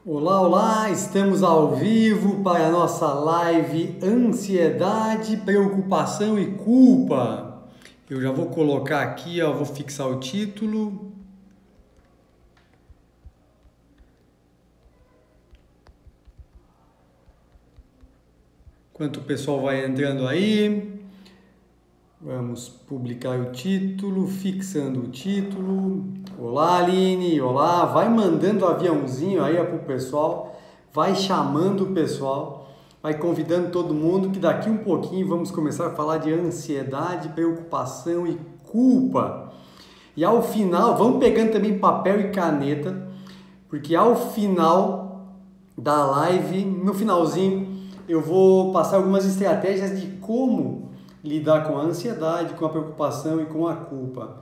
Olá, olá! Estamos ao vivo para a nossa live Ansiedade, Preocupação e Culpa. Eu já vou colocar aqui, vou fixar o título. Enquanto o pessoal vai entrando aí, vamos publicar o título, fixando o título. Olá, Aline! Olá! Vai mandando o aviãozinho aí pro pessoal, vai chamando o pessoal, vai convidando todo mundo que daqui um pouquinho vamos começar a falar de ansiedade, preocupação e culpa. E ao final, vamos pegando também papel e caneta, porque ao final da live, no finalzinho, eu vou passar algumas estratégias de como lidar com a ansiedade, com a preocupação e com a culpa.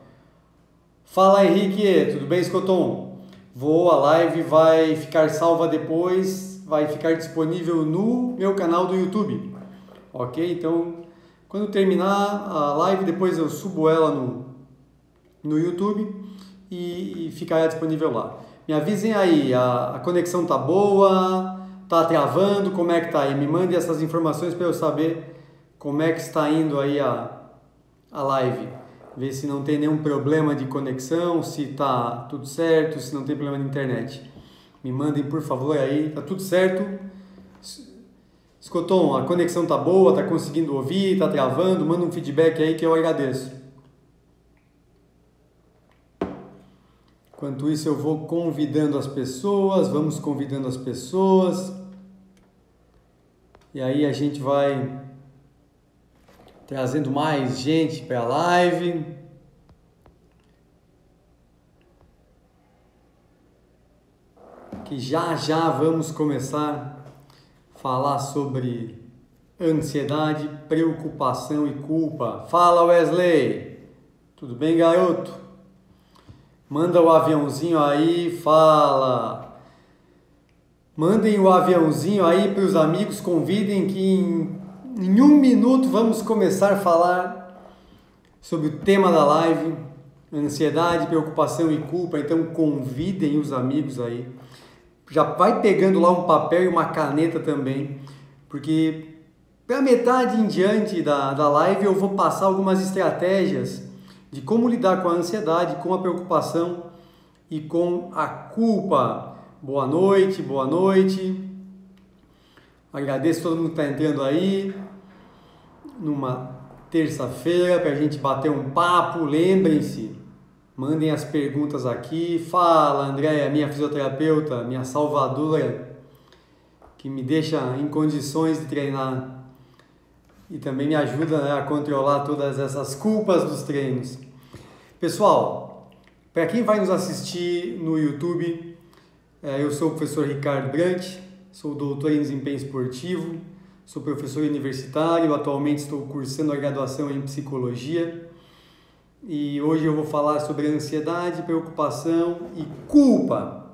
Fala, Henrique, tudo bem, Escoton? A live vai ficar salva depois, vai ficar disponível no meu canal do YouTube, ok? Então, quando terminar a live, depois eu subo ela no YouTube e ficará disponível lá. Me avisem aí, a conexão tá boa, tá travando, como é que tá aí? Me mande essas informações para eu saber como é que está indo aí a live. Ver se não tem nenhum problema de conexão, se tá tudo certo, se não tem problema de internet. Me mandem, por favor, aí, tá tudo certo? Escoton, a conexão tá boa, tá conseguindo ouvir, tá travando? Manda um feedback aí que eu agradeço. Enquanto isso, eu vou convidando as pessoas, vamos convidando as pessoas. E aí a gente vai trazendo mais gente para a live. Que já vamos começar a falar sobre ansiedade, preocupação e culpa. Fala, Wesley! Tudo bem, garoto? Manda o aviãozinho aí, fala! Mandem o aviãozinho aí para os amigos, convidem que em 1 minuto vamos começar a falar sobre o tema da live, ansiedade, preocupação e culpa. Então convidem os amigos aí. Já vai pegando lá um papel e uma caneta também, porque para metade em diante da live eu vou passar algumas estratégias de como lidar com a ansiedade, com a preocupação e com a culpa. Boa noite, boa noite. Agradeço todo mundo que está entrando aí numa terça-feira para a gente bater um papo. Lembrem-se, mandem as perguntas aqui. Fala, Andréia, minha fisioterapeuta, minha salvadora, que me deixa em condições de treinar e também me ajuda, né, a controlar todas essas culpas dos treinos. Pessoal, para quem vai nos assistir no YouTube, eu sou o professor Ricardo Brant, sou doutor em desempenho esportivo, sou professor universitário, atualmente estou cursando a graduação em psicologia e hoje eu vou falar sobre ansiedade, preocupação e culpa.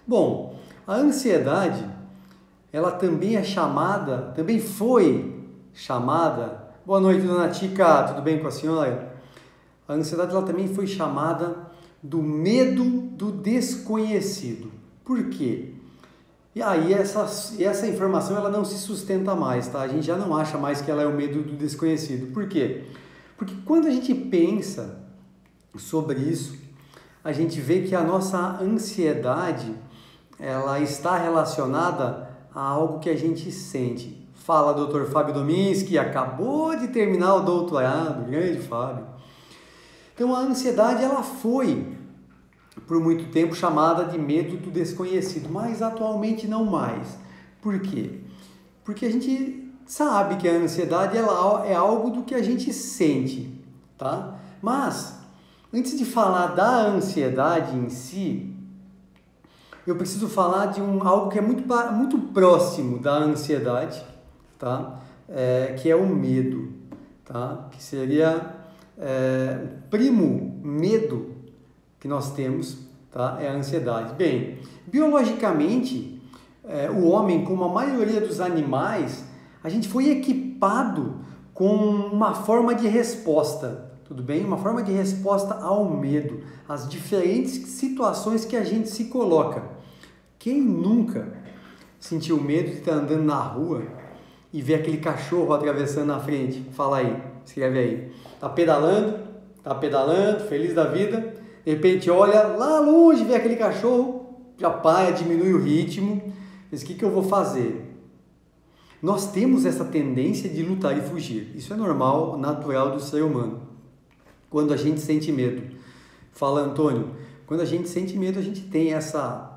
Bom, a ansiedade, ela também também foi chamada, boa noite, dona Tica, tudo bem com a senhora? A ansiedade, ela também foi chamada do medo do desconhecido. Por quê? E aí essa informação ela não se sustenta mais, tá? A gente já não acha mais que ela é o medo do desconhecido. Por quê? Porque quando a gente pensa sobre isso, a gente vê que a nossa ansiedade ela está relacionada a algo que a gente sente. Fala, Dr. Fábio Dominski, acabou de terminar o doutorado, grande Fábio. Então a ansiedade ela foi por muito tempo chamada de medo do desconhecido, mas atualmente não mais. Por quê? Porque a gente sabe que a ansiedade ela é algo do que a gente sente, tá? Mas antes de falar da ansiedade em si, eu preciso falar de algo que é muito próximo da ansiedade, tá? Que é o medo, tá? Que seria o primo medo que nós temos, tá? É a ansiedade. Bem, biologicamente, o homem, como a maioria dos animais, a gente foi equipado com uma forma de resposta, tudo bem? Uma forma de resposta ao medo, às diferentes situações que a gente se coloca. Quem nunca sentiu medo de estar andando na rua e ver aquele cachorro atravessando na frente? Fala aí, escreve aí. Tá pedalando, feliz da vida, de repente olha lá longe, vê aquele cachorro, já para, diminui o ritmo, diz, o que eu vou fazer? Nós temos essa tendência de lutar e fugir, isso é normal, natural do ser humano. Quando a gente sente medo, fala Antônio, quando a gente sente medo, a gente tem essa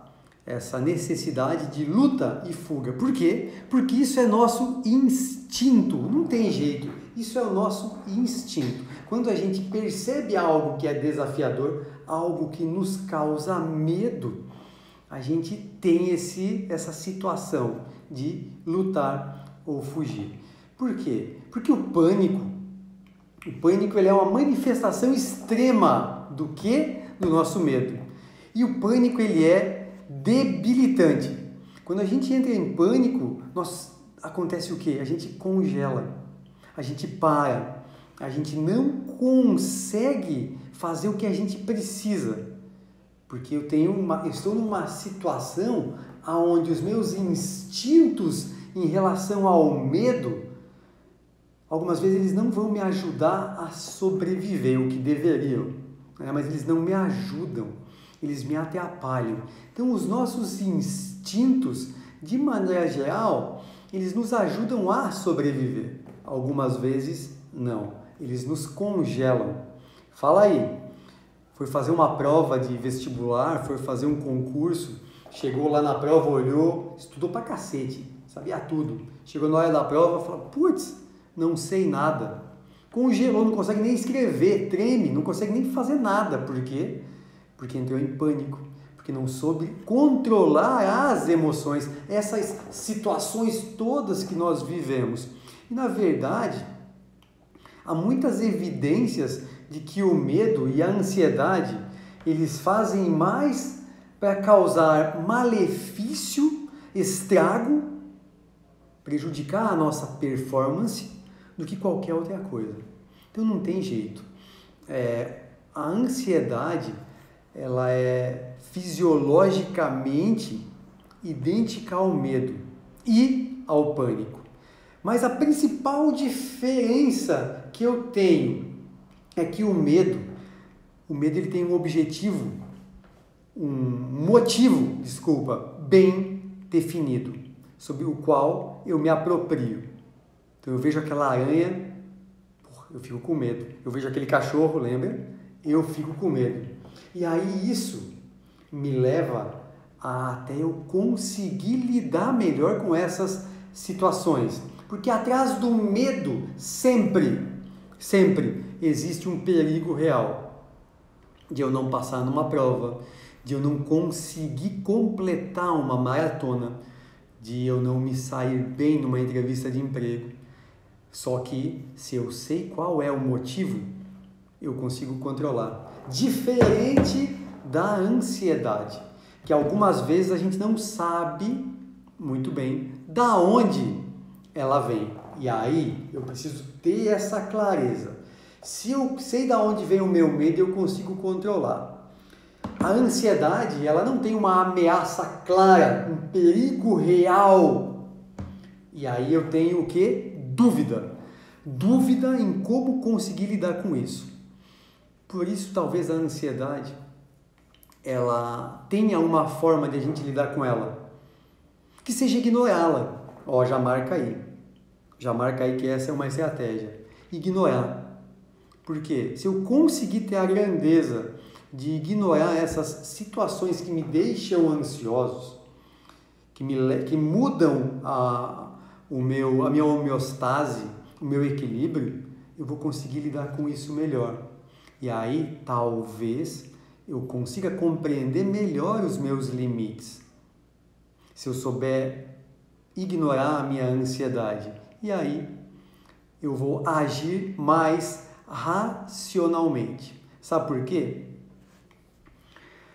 necessidade de luta e fuga. Por quê? Porque isso é nosso instinto, não tem jeito, isso é o nosso instinto. Quando a gente percebe algo que é desafiador, algo que nos causa medo, a gente tem essa situação de lutar ou fugir. Por quê? Porque o pânico ele é uma manifestação extrema do que? Do nosso medo. E o pânico ele é debilitante. Quando a gente entra em pânico, acontece o quê? A gente congela, a gente para, a gente não consegue fazer o que a gente precisa. Porque eu estou numa situação onde os meus instintos em relação ao medo, algumas vezes eles não vão me ajudar a sobreviver o que deveriam, né? Mas eles não me ajudam, eles me atrapalham. Então os nossos instintos, de maneira geral, eles nos ajudam a sobreviver. Algumas vezes não, eles nos congelam. Fala aí. Foi fazer uma prova de vestibular, foi fazer um concurso, chegou lá na prova, olhou, estudou pra cacete, sabia tudo. Chegou na hora da prova, falou, putz, não sei nada. Congelou, não consegue nem escrever, treme, não consegue nem fazer nada. Por quê? Porque entrou em pânico, porque não soube controlar as emoções, essas situações todas que nós vivemos. E na verdade, há muitas evidências de que o medo e a ansiedade, eles fazem mais para causar malefício, estrago, prejudicar a nossa performance, do que qualquer outra coisa. Então não tem jeito. A ansiedade, ela é fisiologicamente idêntica ao medo e ao pânico. Mas a principal diferença que eu tenho é que o medo ele tem um objetivo, um motivo, bem definido, sobre o qual eu me aproprio. Então eu vejo aquela aranha, eu fico com medo. Eu vejo aquele cachorro, lembra? Eu fico com medo. E aí isso me leva a até eu conseguir lidar melhor com essas situações. Porque atrás do medo, sempre existe um perigo real de eu não passar numa prova, de eu não conseguir completar uma maratona, de eu não me sair bem numa entrevista de emprego. Só que se eu sei qual é o motivo, eu consigo controlar. Diferente da ansiedade, que algumas vezes a gente não sabe muito bem da onde ela vem. E aí eu preciso ter essa clareza. Se eu sei de onde vem o meu medo, eu consigo controlar. A ansiedade, ela não tem uma ameaça clara, um perigo real. E aí eu tenho o quê? Dúvida. Dúvida em como conseguir lidar com isso. Por isso, talvez a ansiedade, ela tenha uma forma de a gente lidar com ela, que seja ignorá-la. Ó, já marca aí. Já marca aí que essa é uma estratégia. Ignorar. Por quê? Se eu conseguir ter a grandeza de ignorar essas situações que me deixam ansiosos, que mudam a minha homeostase, o meu equilíbrio, eu vou conseguir lidar com isso melhor. E aí, talvez, eu consiga compreender melhor os meus limites. Se eu souber ignorar a minha ansiedade. E aí, eu vou agir mais racionalmente. Sabe por quê?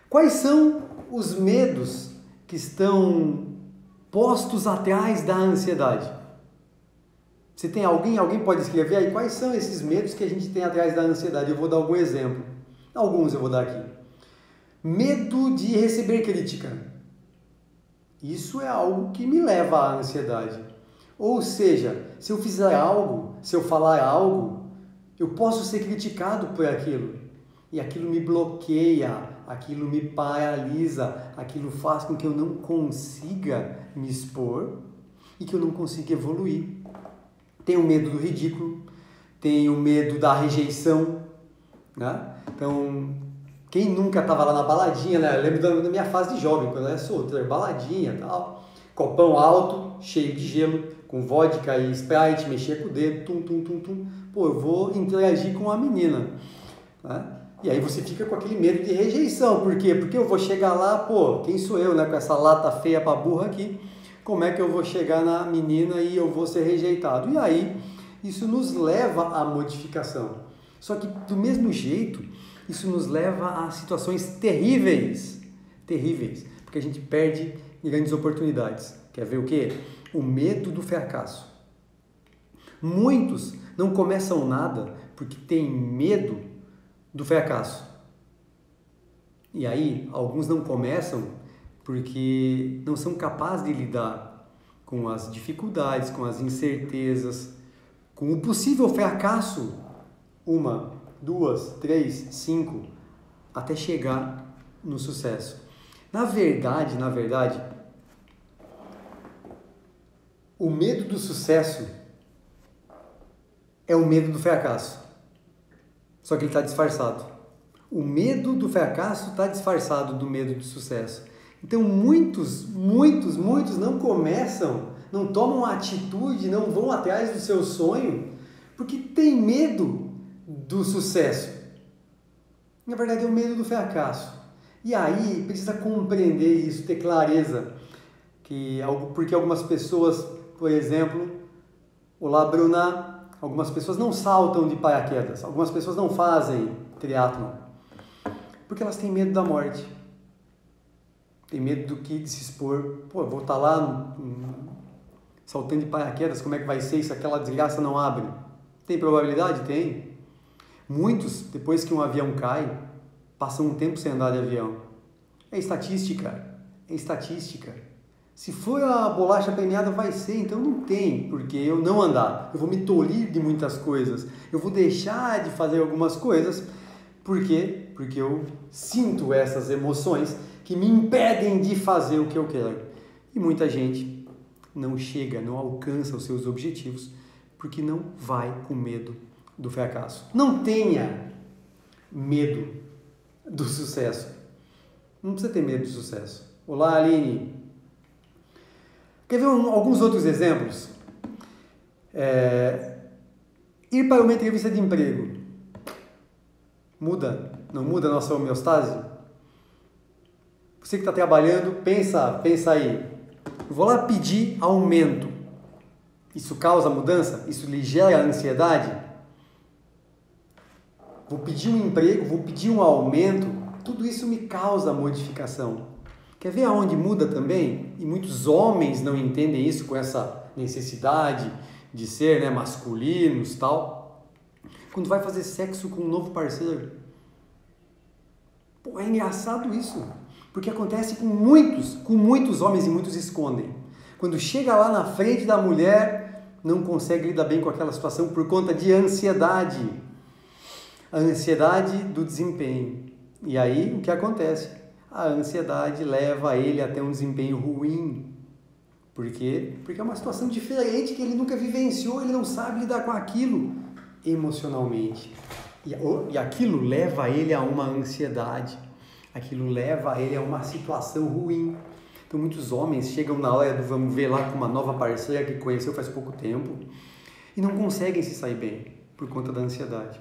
Quais são os medos que estão postos atrás da ansiedade? Se tem alguém pode escrever aí quais são esses medos que a gente tem atrás da ansiedade. Eu vou dar algum exemplo. Alguns eu vou dar aqui. Medo de receber crítica. Isso é algo que me leva à ansiedade. Ou seja, se eu fizer algo, se eu falar algo, eu posso ser criticado por aquilo. E aquilo me bloqueia, aquilo me paralisa, aquilo faz com que eu não consiga me expor e que eu não consiga evoluir. Tenho medo do ridículo, tenho medo da rejeição, né? Então, quem nunca estava lá na baladinha, né? Eu lembro da minha fase de jovem, quando eu era solteiro, baladinha e tal, copão alto, cheio de gelo, com vodka e Sprite, mexia com o dedo, tum, tum, tum, tum. Pô, eu vou interagir com a menina, né? E aí você fica com aquele medo de rejeição. Por quê? Porque eu vou chegar lá, pô, quem sou eu, né? Com essa lata feia pra burra aqui, como é que eu vou chegar na menina e eu vou ser rejeitado? E aí, isso nos leva à modificação. Só que do mesmo jeito, isso nos leva a situações terríveis, terríveis, porque a gente perde grandes oportunidades. Quer ver o quê? O medo do fracasso. Muitos não começam nada porque têm medo do fracasso. E aí, alguns não começam porque não são capazes de lidar com as dificuldades, com as incertezas, com o possível fracasso. 1, 2, 3, 5, até chegar no sucesso. Na verdade, o medo do sucesso é o medo do fracasso. Só que ele está disfarçado. O medo do fracasso está disfarçado do medo do sucesso. Então muitos não começam, não tomam atitude, não vão atrás do seu sonho, porque tem medo do sucesso. Na verdade é o medo do fracasso. E aí precisa compreender isso, ter clareza. Porque algumas pessoas, por exemplo, olá Bruna, algumas pessoas não saltam de paraquedas, algumas pessoas não fazem triatlon, porque elas têm medo da morte. Tem medo de se expor. Pô, eu vou estar lá saltando de paraquedas, como é que vai ser se aquela desgraça não abre? Tem probabilidade? Tem. Muitos, depois que um avião cai, passam um tempo sem andar de avião. É estatística. É estatística. Se for a bolacha premiada, vai ser, então não tem porque eu não andar. Eu vou me tolir de muitas coisas. Eu vou deixar de fazer algumas coisas. Por quê? Porque eu sinto essas emoções que me impedem de fazer o que eu quero. E muita gente não chega, não alcança os seus objetivos porque não vai com medo do fracasso. Não tenha medo do sucesso. Não precisa ter medo do sucesso. Olá, Aline. Quer ver alguns outros exemplos? Ir para uma entrevista de emprego. Muda? Não muda a nossa homeostase? Você que está trabalhando, pensa aí. Eu vou lá pedir aumento. Isso causa mudança? Isso lhe gera ansiedade? Vou pedir um emprego, vou pedir um aumento. Tudo isso me causa modificação. Quer ver aonde muda também? E muitos homens não entendem isso com essa necessidade de ser, né, masculinos e tal. Quando vai fazer sexo com um novo parceiro. Pô, é engraçado isso. Porque acontece com muitos homens e muitos escondem. Quando chega lá na frente da mulher, não consegue lidar bem com aquela situação por conta de ansiedade. A ansiedade do desempenho. E aí, o que acontece? A ansiedade leva ele a ter um desempenho ruim. Por quê? Porque é uma situação diferente que ele nunca vivenciou, ele não sabe lidar com aquilo emocionalmente. E aquilo leva ele a uma ansiedade. Aquilo leva ele a uma situação ruim. Então muitos homens chegam na hora do vamos ver lá com uma nova parceira que conheceu faz pouco tempo e não conseguem se sair bem por conta da ansiedade.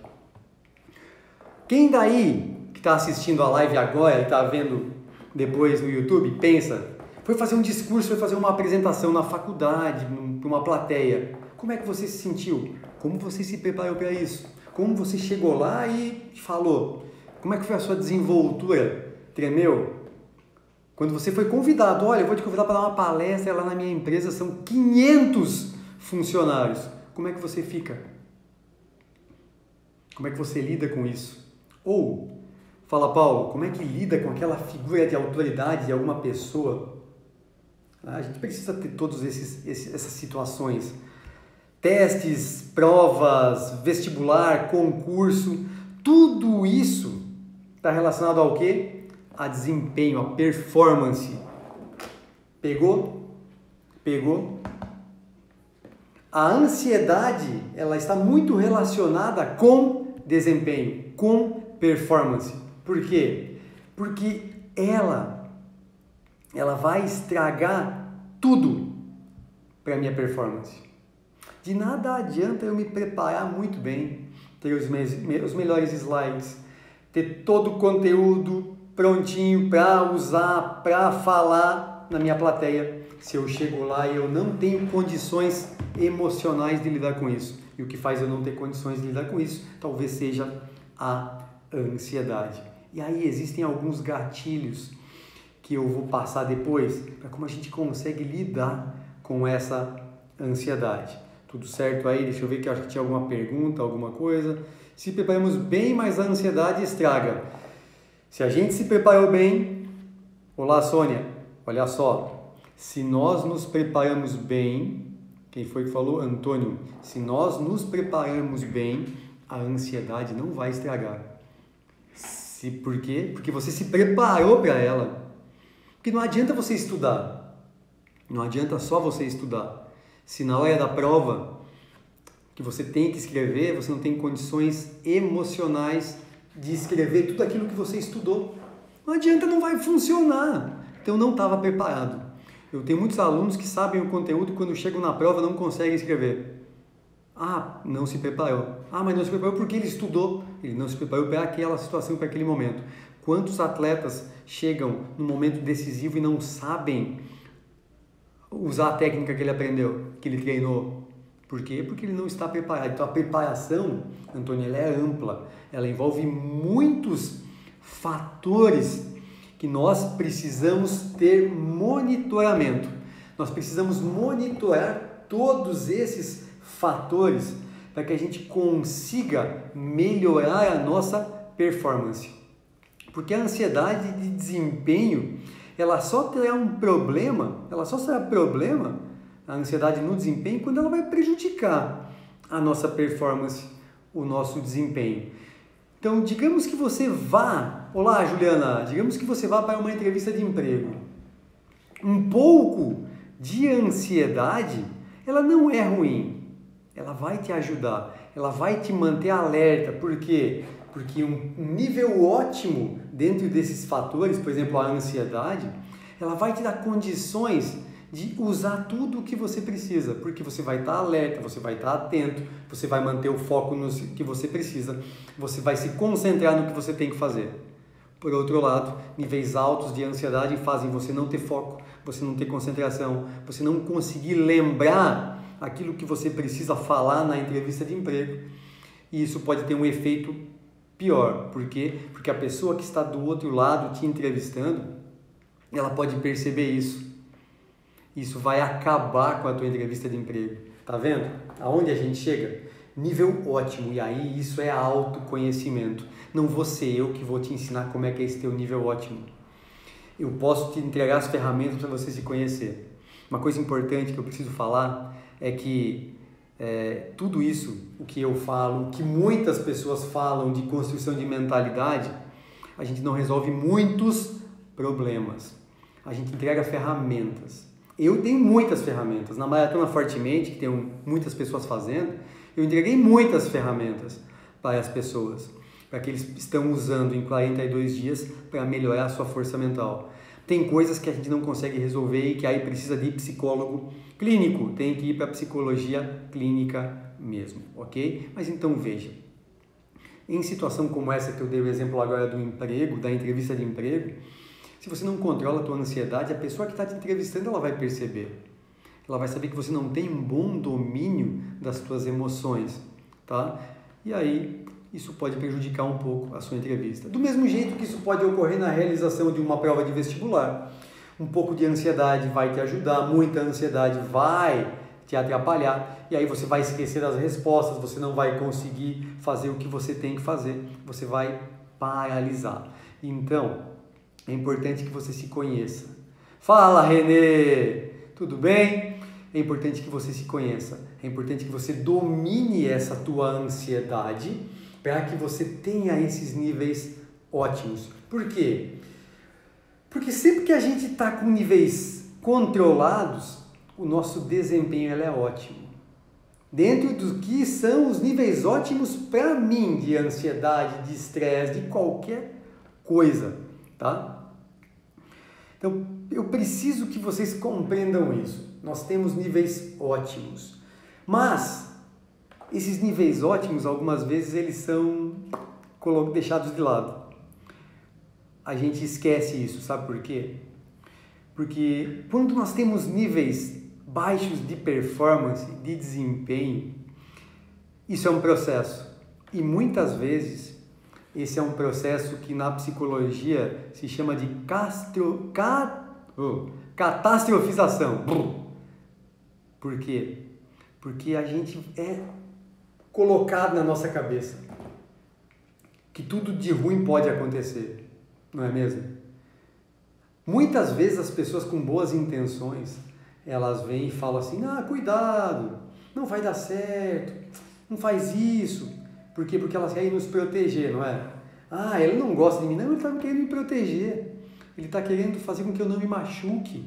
Quem daí que está assistindo a live agora e está vendo depois no YouTube, pensa, foi fazer um discurso, foi fazer uma apresentação na faculdade, para uma plateia. Como é que você se sentiu? Como você se preparou para isso? Como você chegou lá e falou? Como é que foi a sua desenvoltura? Tremeu? Quando você foi convidado, olha, eu vou te convidar para dar uma palestra lá na minha empresa, são 500 funcionários. Como é que você fica? Como é que você lida com isso? Ou, fala Paulo, como é que lida com aquela figura de autoridade de alguma pessoa? A gente precisa ter todas essas situações. Testes, provas, vestibular, concurso, tudo isso está relacionado ao quê? A desempenho, a performance. Pegou? Pegou? A ansiedade, ela está muito relacionada com desempenho, com performance. Por quê? Porque ela vai estragar tudo para a minha performance. De nada adianta eu me preparar muito bem, ter os melhores slides, ter todo o conteúdo prontinho para usar, para falar na minha plateia, se eu chego lá e eu não tenho condições emocionais de lidar com isso. E o que faz eu não ter condições de lidar com isso, talvez seja a ansiedade. E aí existem alguns gatilhos que eu vou passar depois, para como a gente consegue lidar com essa ansiedade. Tudo certo aí? Deixa eu ver que eu acho que tinha alguma pergunta, alguma coisa. Se preparamos bem, mas a ansiedade estraga. Se a gente se preparou bem... Olá, Sônia. Olha só. Se nós nos preparamos bem... Quem foi que falou? Antônio. Se nós nos preparamos bem, a ansiedade não vai estragar. Por quê? Porque você se preparou para ela. Porque não adianta você estudar. Não adianta só você estudar. Se na hora da prova que você tem que escrever, você não tem condições emocionais de escrever tudo aquilo que você estudou. Não adianta, não vai funcionar. Então não estava preparado. Eu tenho muitos alunos que sabem o conteúdo e quando chegam na prova não conseguem escrever. Ah, não se preparou. Ah, mas não se preparou porque ele estudou. Ele não se preparou para aquela situação, para aquele momento. Quantos atletas chegam no momento decisivo e não sabem usar a técnica que ele aprendeu, que ele treinou? Por quê? Porque ele não está preparado. Então a preparação, Antônio, ela é ampla. Ela envolve muitos fatores que nós precisamos ter monitoramento. Nós precisamos monitorar todos esses fatores para que a gente consiga melhorar a nossa performance. Porque a ansiedade de desempenho, ela só terá um problema, a ansiedade no desempenho, quando ela vai prejudicar a nossa performance, o nosso desempenho. Então, digamos que você vá... Olá, Juliana. Digamos que você vá para uma entrevista de emprego. Um pouco de ansiedade, ela não é ruim. Ela vai te ajudar. Ela vai te manter alerta. Por quê? Porque um nível ótimo dentro desses fatores, por exemplo, a ansiedade, ela vai te dar condições de usar tudo o que você precisa, porque você vai estar alerta, você vai estar atento, você vai manter o foco no que você precisa, você vai se concentrar no que você tem que fazer. Por outro lado, níveis altos de ansiedade fazem você não ter foco, você não ter concentração, você não conseguir lembrar aquilo que você precisa falar na entrevista de emprego. E isso pode ter um efeito pior. Por quê? Porque a pessoa que está do outro lado te entrevistando, ela pode perceber isso. Isso vai acabar com a tua entrevista de emprego. Tá vendo? Aonde a gente chega? Nível ótimo. E aí isso é autoconhecimento. Não vou ser eu que vou te ensinar como é que é esse teu nível ótimo. Eu posso te entregar as ferramentas para você se conhecer. Uma coisa importante que eu preciso falar é que tudo isso, o que eu falo, o que muitas pessoas falam de construção de mentalidade, a gente não resolve muitos problemas. A gente entrega ferramentas. Eu tenho muitas ferramentas. Na Maratona Fortemente, que tem muitas pessoas fazendo, eu entreguei muitas ferramentas para as pessoas, para que eles estão usando em 42 dias para melhorar a sua força mental. Tem coisas que a gente não consegue resolver e que aí precisa de psicólogo clínico, tem que ir para a psicologia clínica mesmo, ok? Mas então veja, em situação como essa que eu dei o exemplo agora do emprego, da entrevista de emprego, se você não controla a tua ansiedade, a pessoa que está te entrevistando, ela vai perceber. Ela vai saber que você não tem um bom domínio das tuas emoções, tá? E aí, isso pode prejudicar um pouco a sua entrevista. Do mesmo jeito que isso pode ocorrer na realização de uma prova de vestibular. Um pouco de ansiedade vai te ajudar, muita ansiedade vai te atrapalhar, e aí você vai esquecer das respostas, você não vai conseguir fazer o que você tem que fazer, você vai paralisar. Então, é importante que você se conheça. Fala, Renê! Tudo bem? É importante que você se conheça, é importante que você domine essa tua ansiedade para que você tenha esses níveis ótimos. Por quê? Porque sempre que a gente está com níveis controlados, o nosso desempenho é ótimo. Dentro do que são os níveis ótimos para mim de ansiedade, de estresse, de qualquer coisa, tá? Então, eu preciso que vocês compreendam isso. Nós temos níveis ótimos, mas esses níveis ótimos, algumas vezes, eles são deixados de lado. A gente esquece isso, sabe por quê? Porque quando nós temos níveis baixos de performance, de desempenho, isso é um processo. E muitas vezes, esse é um processo que na psicologia se chama de catastrofização. Por quê? Porque a gente é colocado na nossa cabeça que tudo de ruim pode acontecer, não é mesmo? Muitas vezes as pessoas com boas intenções, elas vêm e falam assim, cuidado, não vai dar certo, não faz isso. Por quê? Porque elas querem nos proteger, não é? Ele não gosta de mim, não, ele está querendo me proteger, ele está querendo fazer com que eu não me machuque.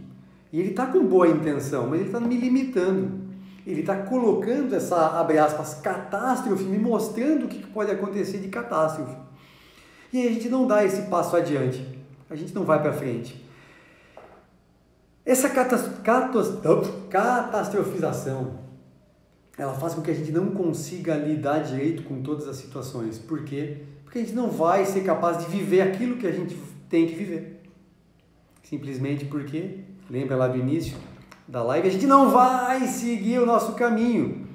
E ele está com boa intenção, mas ele está me limitando. Ele está colocando essa, abre aspas, catástrofe, me mostrando o que pode acontecer de catástrofe. E aí a gente não dá esse passo adiante, a gente não vai para frente. Essa catastrofização, ela faz com que a gente não consiga lidar direito com todas as situações. Por quê? Porque a gente não vai ser capaz de viver aquilo que a gente tem que viver. Simplesmente porque, lembra lá do início da live, a gente não vai seguir o nosso caminho.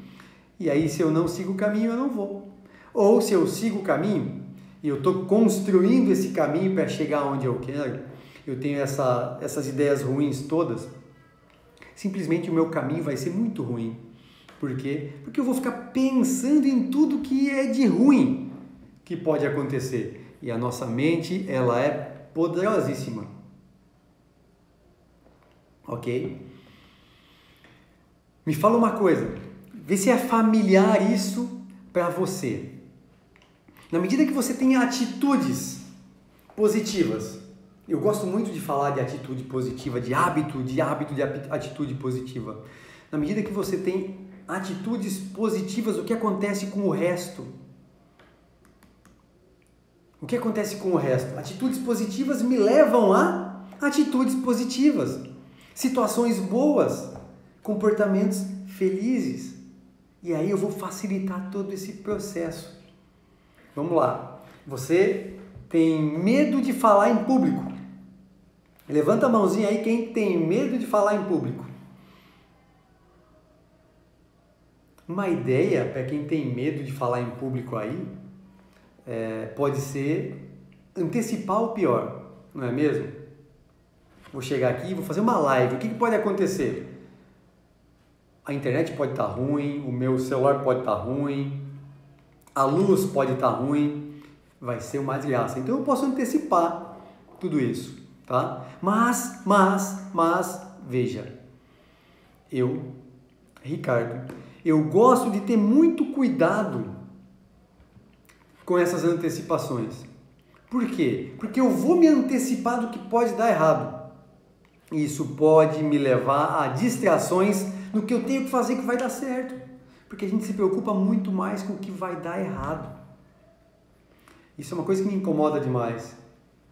E aí, se eu não sigo o caminho, eu não vou. Ou se eu sigo o caminho, e eu estou construindo esse caminho para chegar onde eu quero, eu tenho essas ideias ruins todas, simplesmente o meu caminho vai ser muito ruim. Por quê? Porque eu vou ficar pensando em tudo que é de ruim que pode acontecer. E a nossa mente, ela é poderosíssima. Ok? Me fala uma coisa, vê se é familiar isso para você. Na medida que você tem atitudes positivas, eu gosto muito de falar de atitude positiva, de hábito de atitude positiva. Na medida que você tem atitudes positivas, o que acontece com o resto? O que acontece com o resto? Atitudes positivas me levam a atitudes positivas, situações boas, comportamentos felizes. E aí eu vou facilitar todo esse processo. Vamos lá. Você tem medo de falar em público? Levanta a mãozinha aí quem tem medo de falar em público. Uma ideia para quem tem medo de falar em público aí pode ser antecipar o pior, não é mesmo? Vou chegar aqui e vou fazer uma live. O que pode acontecer? A internet pode estar ruim, o meu celular pode estar ruim, a luz pode estar ruim, vai ser uma desgraça. Então eu posso antecipar tudo isso, tá? Mas, veja, Ricardo, eu gosto de ter muito cuidado com essas antecipações. Por quê? Porque eu vou me antecipar do que pode dar errado. Isso pode me levar a distrações no que eu tenho que fazer que vai dar certo. Porque a gente se preocupa muito mais com o que vai dar errado. Isso é uma coisa que me incomoda demais.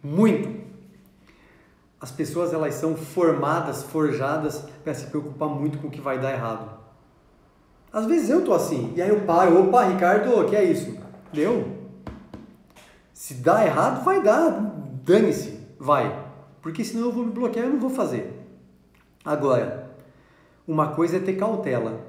Muito. As pessoas, elas são forjadas para se preocupar muito com o que vai dar errado. Às vezes eu tô assim, e aí eu paro, opa, Ricardo, que é isso? Deu? Se dá errado, vai dar, dane-se, vai. Porque senão eu vou me bloquear e eu não vou fazer. Agora, uma coisa é ter cautela.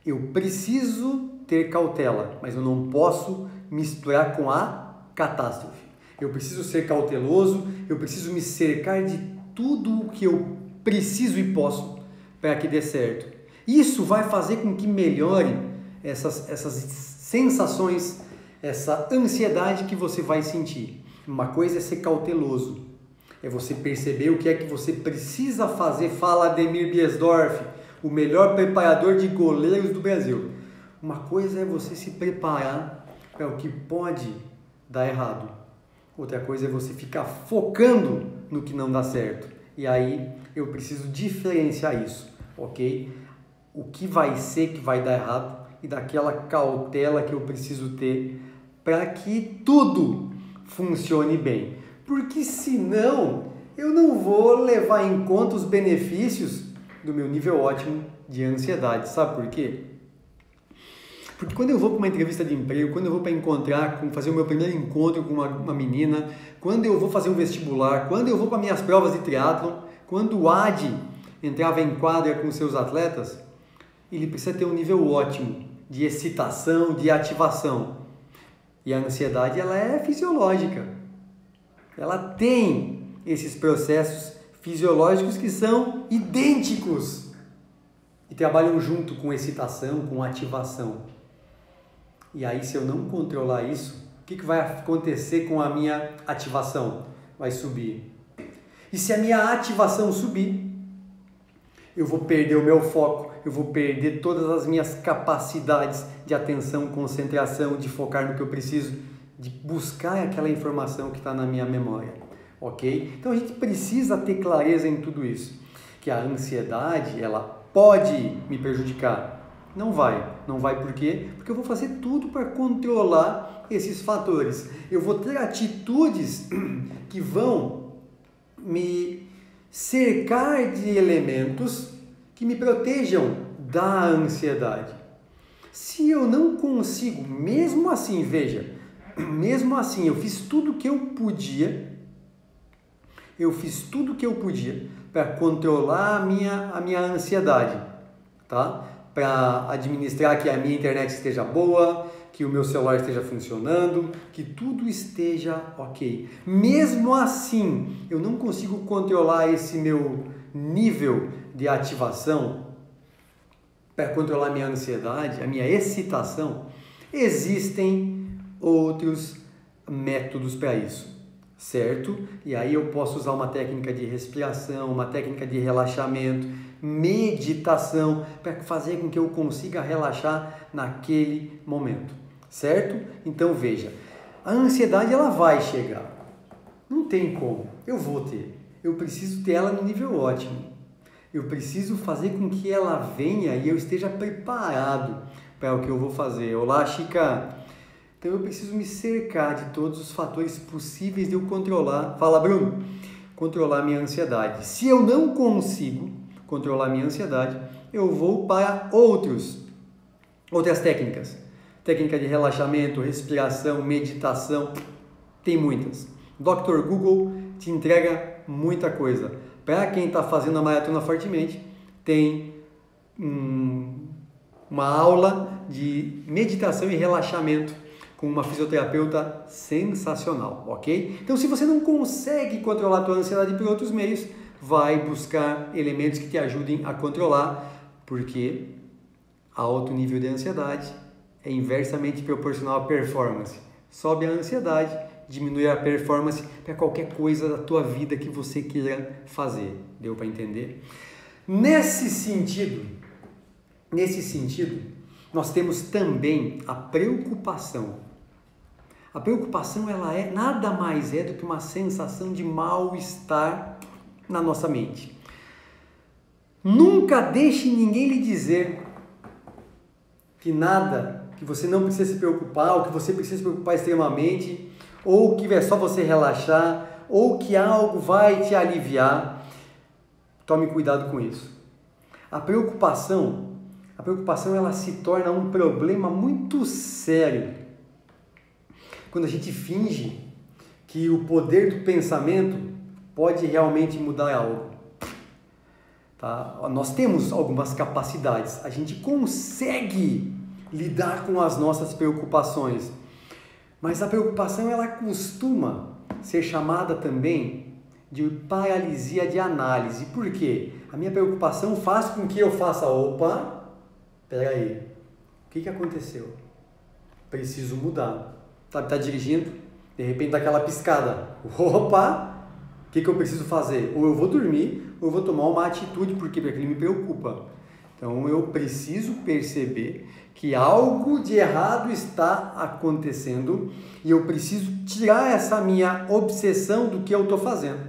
Eu preciso ter cautela, mas eu não posso misturar com a catástrofe. Eu preciso ser cauteloso, eu preciso me cercar de tudo o que eu preciso e posso para que dê certo. Isso vai fazer com que melhore essas sensações, essa ansiedade que você vai sentir. Uma coisa é ser cauteloso, é você perceber o que é que você precisa fazer. Fala Ademir Biesdorf, o melhor preparador de goleiros do Brasil. Uma coisa é você se preparar para o que pode dar errado. Outra coisa é você ficar focando no que não dá certo. E aí eu preciso diferenciar isso, ok? O que vai ser que vai dar errado e daquela cautela que eu preciso ter para que tudo funcione bem. Porque senão eu não vou levar em conta os benefícios do meu nível ótimo de ansiedade. Sabe por quê? Porque quando eu vou para uma entrevista de emprego, quando eu vou para fazer o meu primeiro encontro com uma menina, quando eu vou fazer um vestibular, quando eu vou para minhas provas de triatlon, quando o AD entrava em quadra com seus atletas, ele precisa ter um nível ótimo de excitação, de ativação. E a ansiedade, ela é fisiológica. Ela tem esses processos fisiológicos que são idênticos e trabalham junto com excitação, com ativação. E aí, se eu não controlar isso, o que vai acontecer com a minha ativação? Vai subir. E se a minha ativação subir, eu vou perder o meu foco, eu vou perder todas as minhas capacidades de atenção, concentração, de focar no que eu preciso, de buscar aquela informação que está na minha memória, ok? Então a gente precisa ter clareza em tudo isso, que a ansiedade, ela pode me prejudicar. Não vai por quê? Porque eu vou fazer tudo para controlar esses fatores. Eu vou ter atitudes que vão me cercar de elementos que me protejam da ansiedade. Se eu não consigo, mesmo assim, veja, mesmo assim eu fiz tudo o que eu podia, para controlar a minha ansiedade, tá? Para administrar que a minha internet esteja boa, que o meu celular esteja funcionando, que tudo esteja ok. Mesmo assim, eu não consigo controlar esse meu nível de ativação para controlar a minha ansiedade, a minha excitação. Existem outros métodos para isso, certo? E aí eu posso usar uma técnica de respiração, uma técnica de relaxamento, meditação, para fazer com que eu consiga relaxar naquele momento, certo? Então veja, a ansiedade ela vai chegar, não tem como, eu vou ter, eu preciso ter ela no nível ótimo, eu preciso fazer com que ela venha e eu esteja preparado para o que eu vou fazer. Olá, Chica! Então eu preciso me cercar de todos os fatores possíveis de eu controlar, fala Bruno, controlar minha ansiedade. Se eu não consigo controlar minha ansiedade, eu vou para outras técnicas. Técnica de relaxamento, respiração, meditação, tem muitas. Dr. Google te entrega muita coisa. Para quem está fazendo a Maratona Fortemente, tem uma aula de meditação e relaxamento com uma fisioterapeuta sensacional, ok? Então, se você não consegue controlar a tua ansiedade por outros meios, vai buscar elementos que te ajudem a controlar, porque alto nível de ansiedade é inversamente proporcional à performance. Sobe a ansiedade, diminui a performance para qualquer coisa da tua vida que você queira fazer. Deu para entender? Nesse sentido, nós temos também a preocupação. A preocupação ela nada mais é do que uma sensação de mal-estar na nossa mente. Nunca deixe ninguém lhe dizer que você não precisa se preocupar, ou que você precisa se preocupar extremamente, ou que é só você relaxar, ou que algo vai te aliviar. Tome cuidado com isso. A preocupação ela se torna um problema muito sério quando a gente finge que o poder do pensamento pode realmente mudar algo. Tá? Nós temos algumas capacidades, a gente consegue lidar com as nossas preocupações, mas a preocupação ela costuma ser chamada também de paralisia de análise. Por quê? A minha preocupação faz com que eu faça, peraí, o que aconteceu? Preciso mudar. Tá dirigindo, De repente dá aquela piscada. Opa! O que eu preciso fazer? Ou eu vou dormir, ou eu vou tomar uma atitude, porque aquilo me preocupa. Então eu preciso perceber que algo de errado está acontecendo e eu preciso tirar essa minha obsessão do que eu estou fazendo,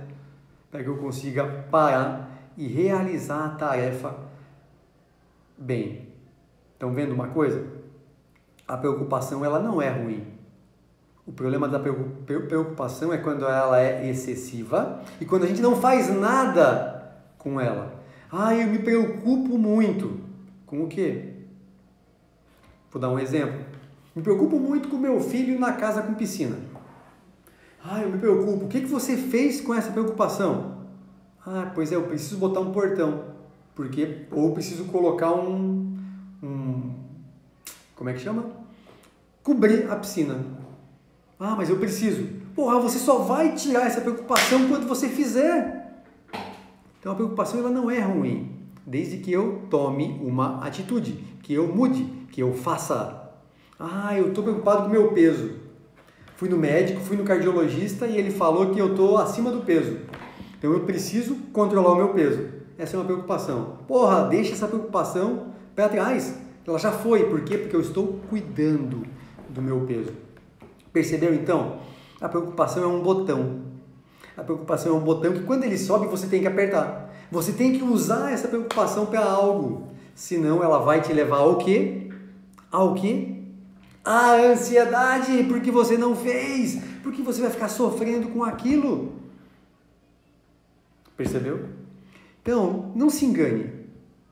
para que eu consiga parar e realizar a tarefa bem. Estão vendo uma coisa? A preocupação ela não é ruim. O problema da preocupação é quando ela é excessiva e quando a gente não faz nada com ela. Eu me preocupo muito. Com o quê? Vou dar um exemplo. Me preocupo muito com meu filho na casa com piscina. Eu me preocupo. O que você fez com essa preocupação? Pois é, eu preciso botar um portão. Porque, ou preciso colocar como é que chama? Cobrir a piscina. Mas eu preciso. Você só vai tirar essa preocupação quando você fizer. Então a preocupação ela não é ruim, desde que eu tome uma atitude, que eu mude, que eu faça. Eu estou preocupado com o meu peso. Fui no médico, fui no cardiologista e ele falou que eu estou acima do peso. Então eu preciso controlar o meu peso. Essa é uma preocupação. Deixa essa preocupação para trás. Ela já foi. Por quê? Porque eu estou cuidando do meu peso. Percebeu então? A preocupação é um botão. A preocupação é um botão que quando ele sobe você tem que apertar. Você tem que usar essa preocupação para algo. Senão ela vai te levar ao quê? Ao quê? A ansiedade, porque você não fez. Porque você vai ficar sofrendo com aquilo. Percebeu? Então, não se engane.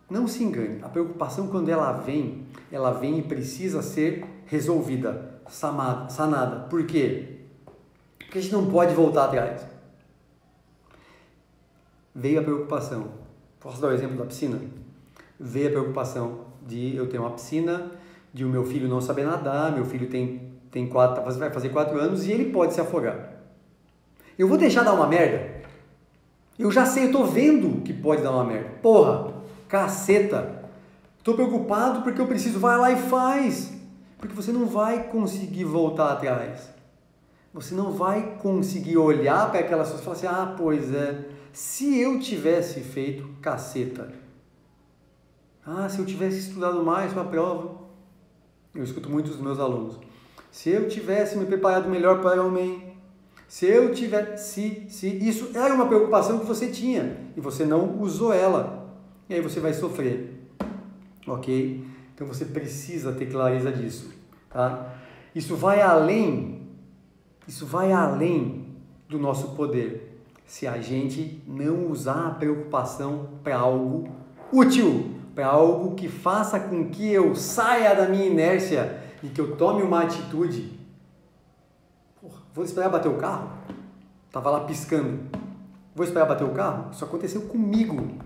Não se engane. A preocupação quando ela vem e precisa ser resolvida, sanada. Por quê? Porque a gente não pode voltar atrás. Veio a preocupação. Posso dar o exemplo da piscina? Veio a preocupação de eu ter uma piscina, de o meu filho não saber nadar, meu filho vai fazer 4 anos e ele pode se afogar. Eu vou deixar dar uma merda? Eu já sei, eu tô vendo que pode dar uma merda. Caceta. Tô preocupado porque eu preciso. Vai lá e faz. Porque você não vai conseguir voltar atrás. Você não vai conseguir olhar para aquela situação e falar assim, pois é, se eu tivesse feito caceta. Se eu tivesse estudado mais para a prova. Eu escuto muito dos meus alunos. Se eu tivesse me preparado melhor para o Ironman. Se eu tivesse... Se isso era uma preocupação que você tinha e você não usou ela. E aí você vai sofrer. Ok? Então você precisa ter clareza disso. Tá? Isso vai além do nosso poder. Se a gente não usar a preocupação para algo útil, para algo que faça com que eu saia da minha inércia e que eu tome uma atitude. Vou esperar bater o carro? Tava lá piscando. Vou esperar bater o carro? Isso aconteceu comigo.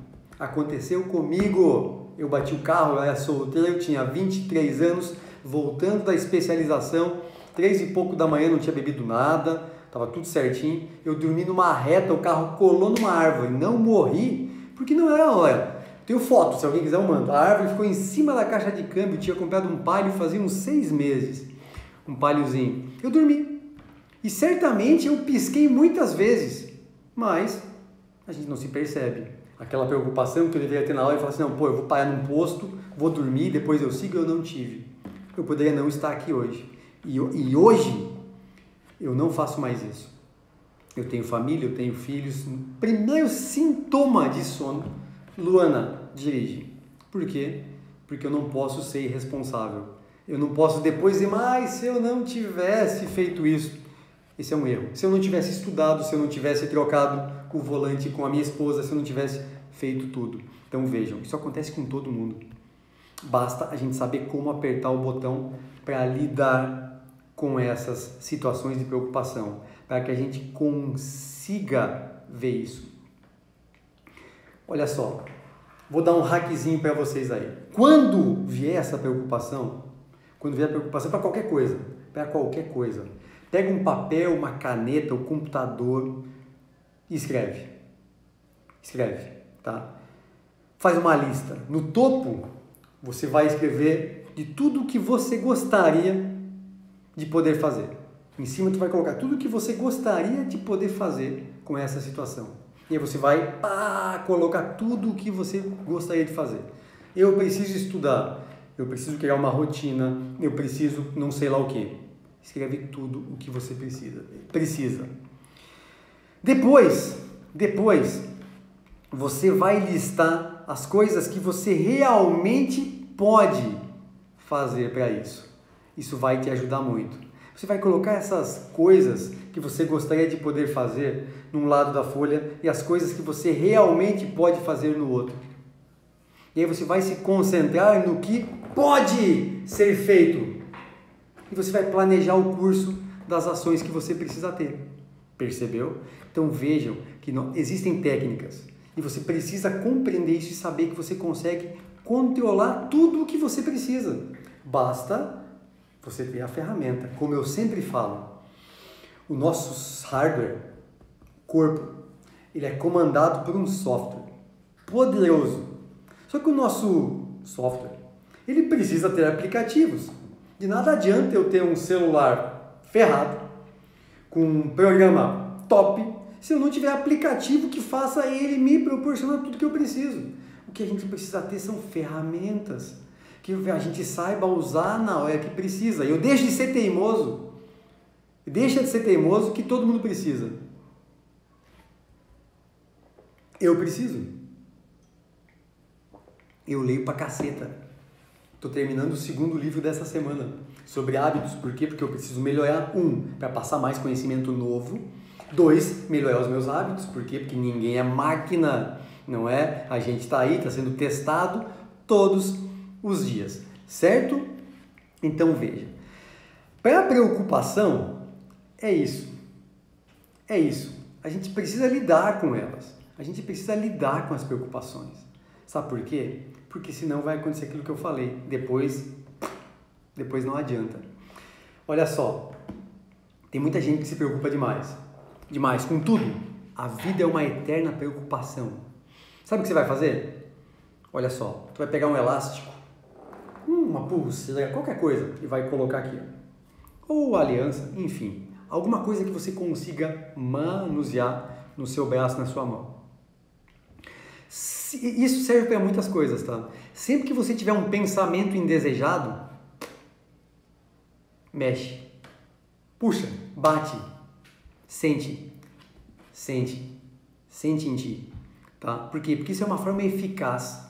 Eu bati o carro, eu era solteiro, eu tinha 23 anos, voltando da especialização, 3 e pouco da manhã, não tinha bebido nada, estava tudo certinho. Eu dormi numa reta, o carro colou numa árvore, não morri, porque não era a hora. Tenho foto, se alguém quiser eu mando. A árvore ficou em cima da caixa de câmbio, tinha comprado um Palio fazia uns 6 meses, um Paliozinho. Eu dormi. E certamente eu pisquei muitas vezes, mas a gente não se percebe. Aquela preocupação que eu deveria ter na hora e falar assim, não, eu vou parar num posto, vou dormir, depois eu sigo, eu não tive. Eu poderia não estar aqui hoje. E hoje eu não faço mais isso. Eu tenho família, eu tenho filhos. Primeiro sintoma de sono, Luana, dirige. Por quê? Porque eu não posso ser irresponsável. Eu não posso depois dizer, mas se eu não tivesse feito isso. Esse é um erro. Se eu não tivesse estudado, se eu não tivesse trocado o volante com a minha esposa, se eu não tivesse feito tudo. Então vejam, isso acontece com todo mundo. Basta a gente saber como apertar o botão para lidar com essas situações de preocupação, para que a gente consiga ver isso. Olha só, vou dar um hackzinho para vocês aí. Quando vier essa preocupação, para qualquer coisa, pega um papel, uma caneta, um computador e escreve. Tá? Faz uma lista. No topo, você vai escrever de tudo que você gostaria de poder fazer. Em cima tu vai colocar tudo o que você gostaria de poder fazer com essa situação. E aí você vai colocar tudo o que você gostaria de fazer. Eu preciso estudar, eu preciso criar uma rotina, eu preciso não sei lá o que. Escreve tudo o que você precisa. Depois, você vai listar as coisas que você realmente pode fazer para isso. Isso vai te ajudar muito. Você vai colocar essas coisas que você gostaria de poder fazer num lado da folha e as coisas que você realmente pode fazer no outro. E aí você vai se concentrar no que pode ser feito. E você vai planejar o curso das ações que você precisa ter. Percebeu? Então vejam que existem técnicas e você precisa compreender isso e saber que você consegue controlar tudo o que você precisa. Basta você ter a ferramenta. Como eu sempre falo, o nosso hardware, corpo, ele é comandado por um software poderoso. Só que o nosso software, ele precisa ter aplicativos. De nada adianta eu ter um celular ferrado, com um programa top, se eu não tiver aplicativo que faça ele me proporcionar tudo que eu preciso. O que a gente precisa ter são ferramentas que a gente saiba usar na hora que precisa. Eu deixo de ser teimoso. Deixa de ser teimoso que todo mundo precisa. Eu preciso. Eu leio pra caceta. Estou terminando o 2º livro dessa semana sobre hábitos. Por quê? Porque eu preciso melhorar. 1, para passar mais conhecimento novo. 2, melhorar os meus hábitos. Por quê? Porque ninguém é máquina, não é? A gente está aí, está sendo testado todos os dias, certo? Então veja, para a preocupação é isso, a gente precisa lidar com elas, a gente precisa lidar com as preocupações, sabe por quê? Porque senão vai acontecer aquilo que eu falei, depois não adianta. Olha só, tem muita gente que se preocupa demais com tudo. A vida é uma eterna preocupação. Sabe o que você vai fazer? Olha só, tu vai pegar um elástico, uma pulseira, qualquer coisa, e vai colocar aqui. Ou aliança, enfim. Alguma coisa que você consiga manusear no seu braço, na sua mão. Isso serve para muitas coisas, tá? Sempre que você tiver um pensamento indesejado, mexe. Puxa, bate. Sente em ti. Tá? Por quê? Porque isso é uma forma eficaz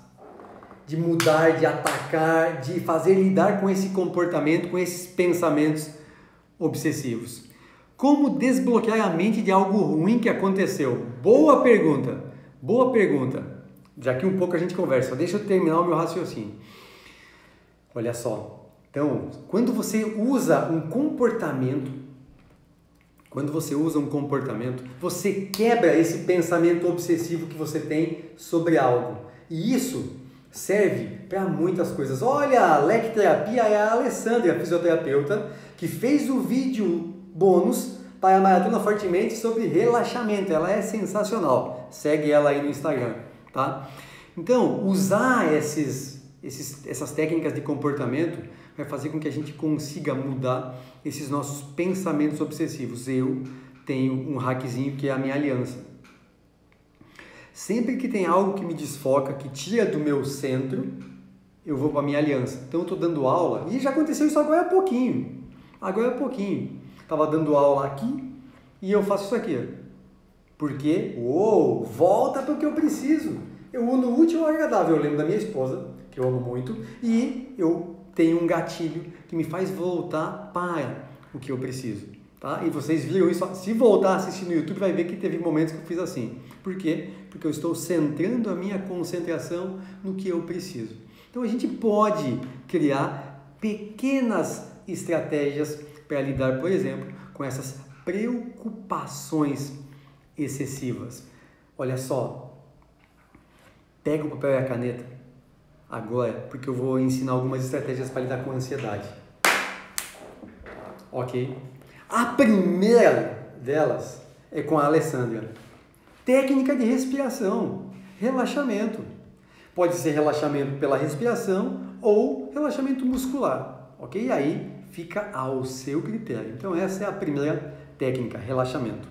de mudar, de atacar, de fazer lidar com esse comportamento, com esses pensamentos obsessivos. Como desbloquear a mente de algo ruim que aconteceu? Boa pergunta. Daqui um pouco a gente conversa, deixa eu terminar o meu raciocínio. Olha só, então, quando você usa um comportamento, você quebra esse pensamento obsessivo que você tem sobre algo. E isso serve para muitas coisas. Olha, a Leque Terapia é a Alessandra, a fisioterapeuta, que fez o vídeo bônus para a Maratona Fortemente sobre relaxamento. Ela é sensacional. Segue ela aí no Instagram, tá? Então, usar essas técnicas de comportamento vai fazer com que a gente consiga mudar esses nossos pensamentos obsessivos. Eu tenho um hackzinho que é a minha aliança. Sempre que tem algo que me desfoca, que tira do meu centro, eu vou para a minha aliança. Então eu estou dando aula, e já aconteceu isso agora há pouquinho. Estava dando aula aqui e eu faço isso aqui. Porque, volta para o que eu preciso. Eu uno o útil ao agradável. Eu lembro da minha esposa, que eu amo muito, e eu tenho um gatilho que me faz voltar para o que eu preciso. Tá? E vocês viram isso, se voltar a assistir no YouTube, vai ver que teve momentos que eu fiz assim. Por quê? Porque eu estou centrando a minha concentração no que eu preciso. Então a gente pode criar pequenas estratégias para lidar, por exemplo, com essas preocupações excessivas. Olha só, pega o papel e a caneta agora, porque eu vou ensinar algumas estratégias para lidar com a ansiedade. Ok? A primeira delas é com a Alessandra. Técnica de respiração, relaxamento. Pode ser relaxamento pela respiração ou relaxamento muscular, ok? E aí fica ao seu critério. Então essa é a primeira técnica, relaxamento.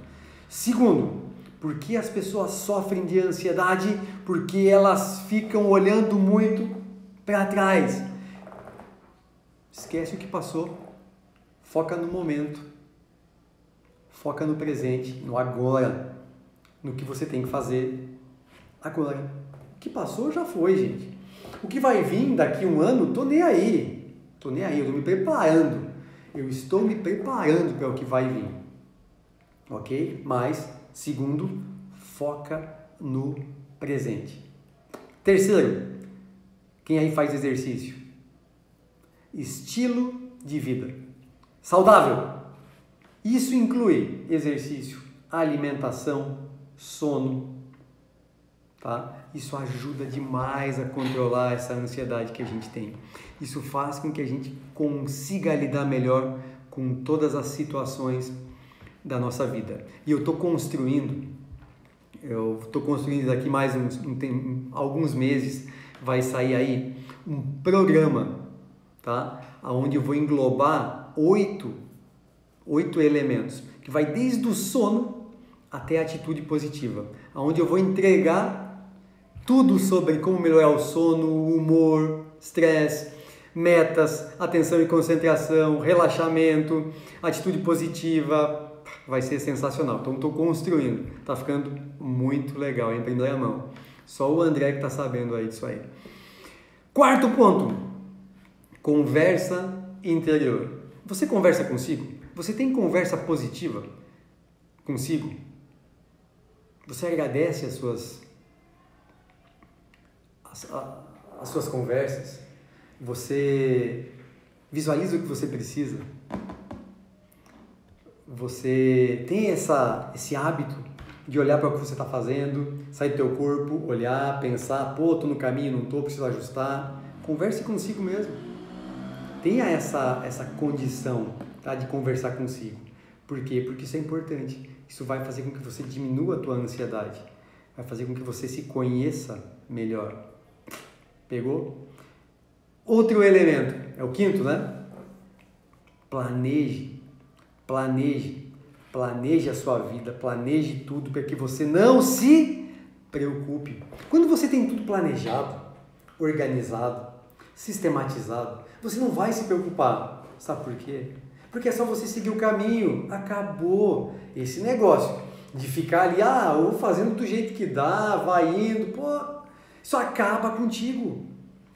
Segundo, por que as pessoas sofrem de ansiedade? Porque elas ficam olhando muito para trás. Esquece o que passou, foca no momento, foca no presente, no agora, no que você tem que fazer agora. O que passou já foi, gente. O que vai vir daqui um ano, tô nem aí, eu estou me preparando. Eu estou me preparando para o que vai vir, ok? Mas, segundo, foca no presente. Terceiro, quem aí faz exercício? Estilo de vida saudável. Isso inclui exercício, alimentação, sono, tá? Isso ajuda demais a controlar essa ansiedade que a gente tem. Isso faz com que a gente consiga lidar melhor com todas as situações da nossa vida. E eu estou construindo daqui mais alguns meses, vai sair aí um programa, tá? Onde eu vou englobar oito elementos, que vai desde o sono até a atitude positiva, onde eu vou entregar tudo sobre como melhorar o sono, o humor, estresse, metas, atenção e concentração, relaxamento, atitude positiva. Vai ser sensacional. Então estou construindo, está ficando muito legal em primeira mão. Só o André que está sabendo aí disso aí. Quarto ponto, conversa interior. Você conversa consigo? Você tem conversa positiva consigo? Você agradece as suas conversas? Você visualiza o que você precisa? Você tem esse hábito de olhar para o que você está fazendo, sair do teu corpo, olhar, pensar, pô, estou no caminho, não estou, preciso ajustar. Converse consigo mesmo. Tenha essa condição, tá, de conversar consigo. Por quê? Porque isso é importante. Isso vai fazer com que você diminua a tua ansiedade. Vai fazer com que você se conheça melhor. Pegou? Outro elemento, é o quinto, né? Planeje a sua vida, planeje tudo para que você não se preocupe. Quando você tem tudo planejado, organizado, sistematizado, você não vai se preocupar. Sabe por quê? Porque é só você seguir o caminho. Acabou esse negócio de ficar ali, ou fazendo do jeito que dá, vai indo, pô, isso acaba contigo.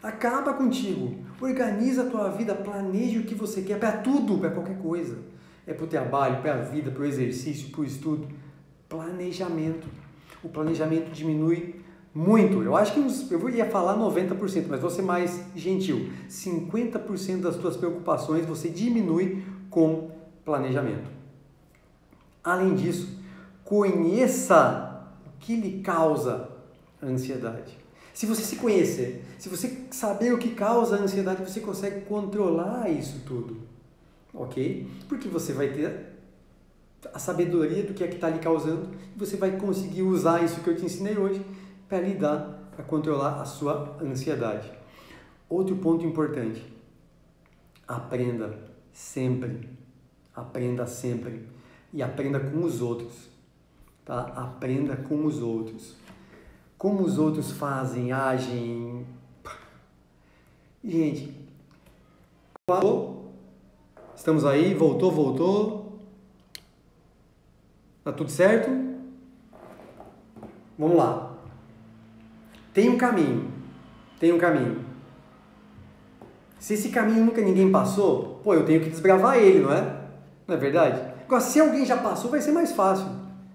Acaba contigo. Organiza a tua vida, planeje o que você quer para tudo, para qualquer coisa. É para o trabalho, para a vida, para o exercício, para o estudo. Planejamento. O planejamento diminui muito. Eu acho que eu ia falar 90%, mas vou ser mais gentil. 50% das tuas preocupações você diminui com planejamento. Além disso, conheça o que lhe causa ansiedade. Se você se conhecer, se você saber o que causa a ansiedade, você consegue controlar isso tudo, ok? Porque você vai ter a sabedoria do que é que está lhe causando e você vai conseguir usar isso que eu te ensinei hoje para lidar, para controlar a sua ansiedade. Outro ponto importante, aprenda sempre e aprenda com os outros, tá? Aprenda com os outros. Como os outros fazem, agem. Gente, estamos aí, voltou. Tá tudo certo? Vamos lá. Tem um caminho. Se esse caminho nunca ninguém passou, pô, eu tenho que desbravar ele, não é? Não é verdade? Agora, se alguém já passou, vai ser mais fácil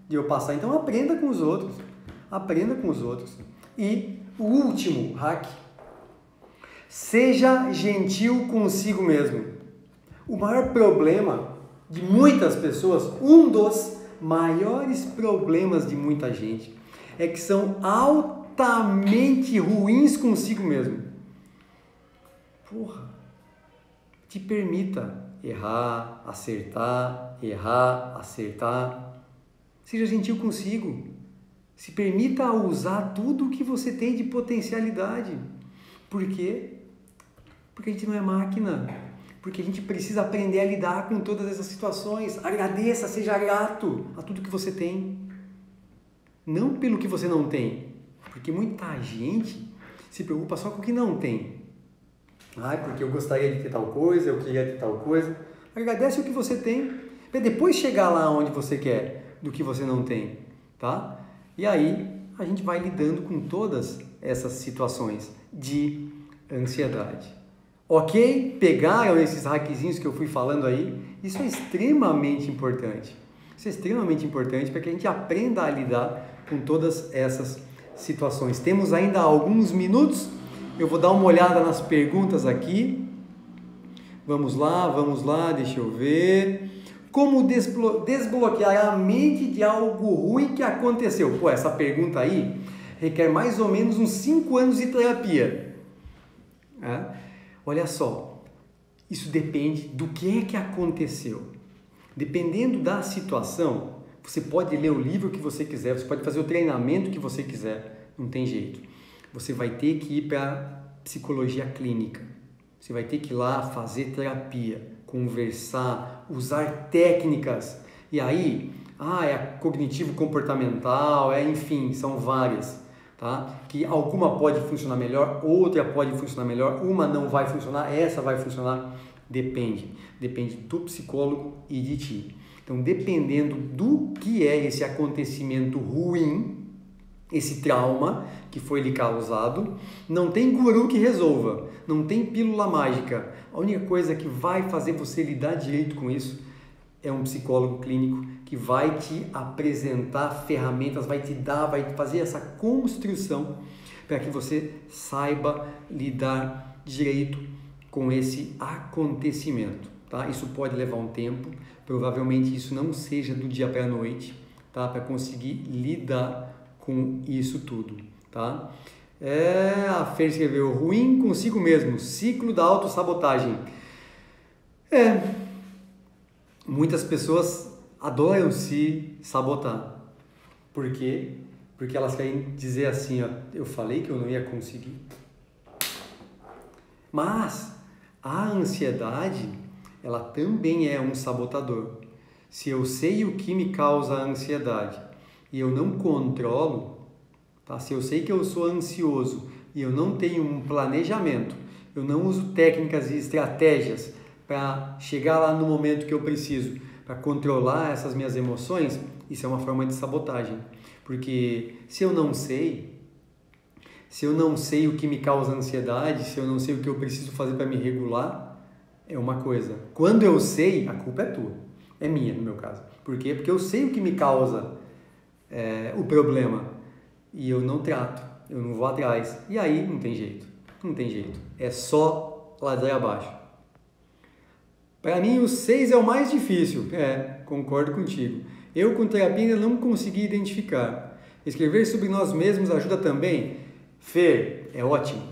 de eu passar. Então, aprenda com os outros. E o último hack, seja gentil consigo mesmo. O maior problema de muitas pessoas, um dos maiores problemas de muita gente, é que são altamente ruins consigo mesmo. Porra, te permita errar, acertar. Seja gentil consigo. Se permita usar tudo o que você tem de potencialidade. Por quê? Porque a gente não é máquina. Porque a gente precisa aprender a lidar com todas essas situações. Agradeça, seja grato a tudo que você tem. Não pelo que você não tem. Porque muita gente se preocupa só com o que não tem. Porque eu gostaria de ter tal coisa, eu queria ter tal coisa. Agradece o que você tem, para depois chegar lá onde você quer, do que você não tem, tá? E aí a gente vai lidando com todas essas situações de ansiedade. Ok? Pegaram esses hackzinhos que eu fui falando aí? Isso é extremamente importante. Isso é extremamente importante para que a gente aprenda a lidar com todas essas situações. Temos ainda alguns minutos. Eu vou dar uma olhada nas perguntas aqui. Vamos lá, deixa eu ver. Como desbloquear a mente de algo ruim que aconteceu? Pô, essa pergunta aí requer mais ou menos uns 5 anos de terapia. Olha só, isso depende do que aconteceu. Dependendo da situação, você pode ler o livro que você quiser, você pode fazer o treinamento que você quiser, não tem jeito. Você vai ter que ir para psicologia clínica. Você vai ter que ir lá fazer terapia, conversar, usar técnicas. E aí, é cognitivo-comportamental, enfim, são várias, tá? Que alguma pode funcionar melhor, outra pode funcionar melhor, uma não vai funcionar, essa vai funcionar. Depende do psicólogo e de ti. Então, dependendo do que é esse acontecimento ruim, esse trauma que foi lhe causado, não tem guru que resolva, não tem pílula mágica. A única coisa que vai fazer você lidar direito com isso é um psicólogo clínico que vai te apresentar ferramentas, vai fazer essa construção para que você saiba lidar direito com esse acontecimento, tá? Isso pode levar um tempo, provavelmente isso não seja do dia para a noite, tá? Para conseguir lidar com isso tudo, tá? A Fer escreveu, ruim consigo mesmo, ciclo da autossabotagem. Muitas pessoas adoram se sabotar. Por quê? Porque elas querem dizer assim, eu falei que eu não ia conseguir. Mas a ansiedade, ela também é um sabotador. Se eu sei o que me causa a ansiedade e eu não controlo, tá? Se eu sei que eu sou ansioso e eu não tenho um planejamento, eu não uso técnicas e estratégias para chegar lá no momento que eu preciso, para controlar essas minhas emoções, isso é uma forma de sabotagem. Porque se eu não sei o que me causa ansiedade, se eu não sei o que eu preciso fazer para me regular, é uma coisa. Quando eu sei, a culpa é tua, é minha no meu caso. Por quê? Porque eu sei o que me causa o problema e eu não trato, eu não vou atrás. E aí não tem jeito, é só ladeira abaixo. Para mim o 6 é o mais difícil, concordo contigo. Eu com terapia ainda não consegui identificar. Escrever sobre nós mesmos ajuda também? Fer, é ótimo,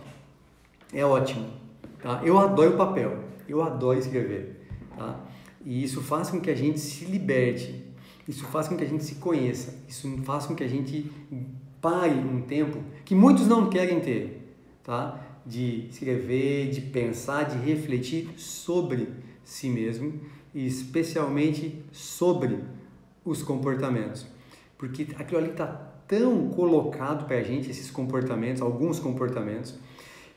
tá? Eu adoro papel, eu adoro escrever, tá? E isso faz com que a gente se liberte, isso faz com que a gente se conheça, isso faz com que a gente pare um tempo que muitos não querem ter, tá? De escrever, de pensar, de refletir sobre si mesmo e especialmente sobre os comportamentos, porque aquilo ali está tão colocado para a gente, esses comportamentos, alguns comportamentos,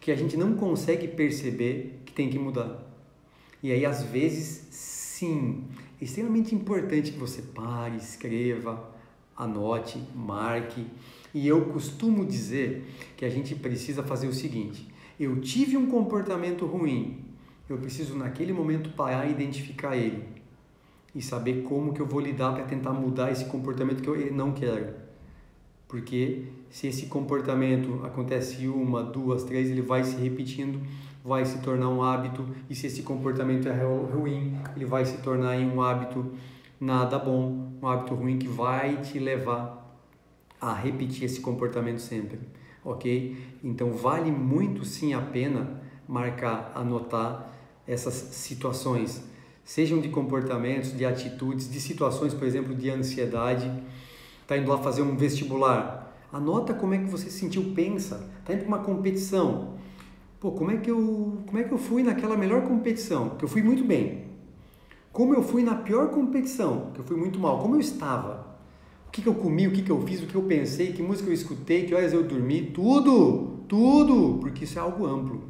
que a gente não consegue perceber que tem que mudar. E aí, às vezes, sim, é extremamente importante que você pare, escreva, anote, marque. E eu costumo dizer que a gente precisa fazer o seguinte, eu tive um comportamento ruim, eu preciso naquele momento parar e identificar ele e saber como que eu vou lidar para tentar mudar esse comportamento que eu não quero. Porque se esse comportamento acontece 1, 2, 3, ele vai se repetindo, vai se tornar um hábito, e se esse comportamento é ruim, ele vai se tornar um hábito nada bom, um hábito ruim que vai te levar a repetir esse comportamento sempre, ok? Então vale muito sim a pena marcar, anotar essas situações, sejam de comportamentos, de atitudes, de situações, por exemplo, de ansiedade. Está indo lá fazer um vestibular, anota como é que você se sentiu, pensa. Está indo para uma competição, Pô, como é que eu fui naquela melhor competição? Que eu fui muito bem. Como eu fui na pior competição? Que eu fui muito mal. Como eu estava? O que eu comi, o que eu fiz, o que eu pensei, que música eu escutei, que horas eu dormi, tudo, porque isso é algo amplo.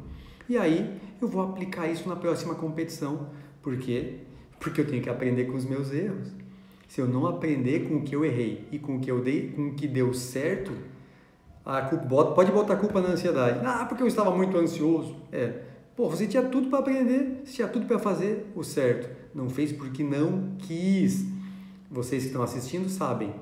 E aí eu vou aplicar isso na próxima competição. Por quê? Porque eu tenho que aprender com os meus erros. Se eu não aprender com o que eu errei e com o que eu dei, com o que deu certo, pode botar a culpa na ansiedade. Ah, porque eu estava muito ansioso. Pô, você tinha tudo para aprender, você tinha tudo para fazer o certo. Não fez porque não quis. Vocês que estão assistindo sabem.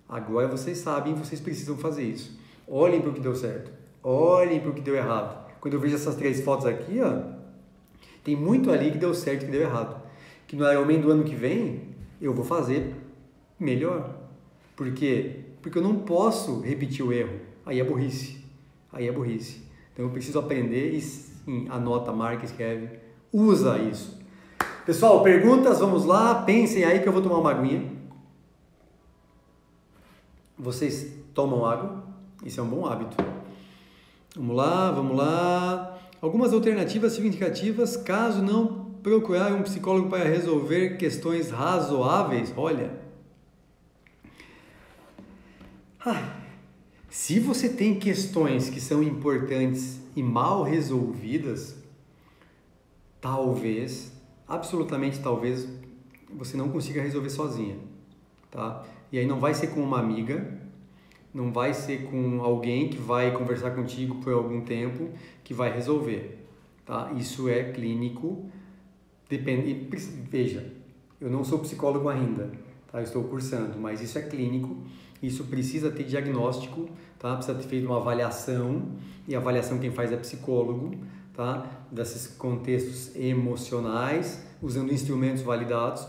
Agora vocês sabem, vocês precisam fazer isso. Olhem para o que deu certo. Olhem para o que deu errado. Quando eu vejo essas 3 fotos aqui, ó, tem muito ali que deu certo e que deu errado. Que no Ironman do ano que vem, eu vou fazer melhor. Por quê? Porque eu não posso repetir o erro. Aí é burrice. Então eu preciso aprender e sim, anota, marca, escreve. Usa isso. Pessoal, perguntas? Vamos lá. Pensem aí que eu vou tomar uma aguinha. Vocês tomam água? Isso é um bom hábito. Vamos lá. Algumas alternativas significativas caso não procurar um psicólogo para resolver questões razoáveis. Olha. Se você tem questões que são importantes e mal resolvidas, talvez, absolutamente talvez, você não consiga resolver sozinha, tá? E aí não vai ser com uma amiga, não vai ser com alguém que vai conversar contigo por algum tempo que vai resolver, tá? Isso é clínico, veja, eu não sou psicólogo ainda, tá? Eu estou cursando, mas isso é clínico, isso precisa ter diagnóstico, tá? Precisa ter feito uma avaliação, e a avaliação quem faz é psicólogo, tá? Desses contextos emocionais, usando instrumentos validados.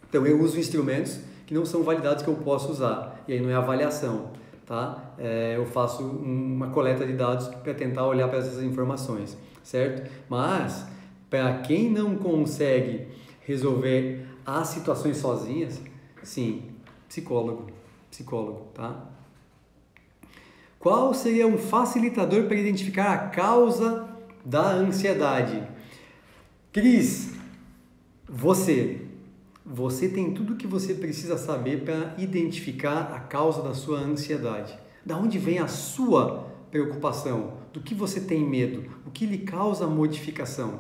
Então eu uso instrumentos que não são validados que eu posso usar, e aí não é avaliação, tá? Eu faço uma coleta de dados para tentar olhar para essas informações, certo? Mas, para quem não consegue resolver as situações sozinhas, sim, psicólogo, tá? Qual seria um facilitador para identificar a causa da ansiedade? Cris, você tem tudo o que você precisa saber para identificar a causa da sua ansiedade. Da onde vem a sua preocupação? Do que você tem medo? O que lhe causa modificação?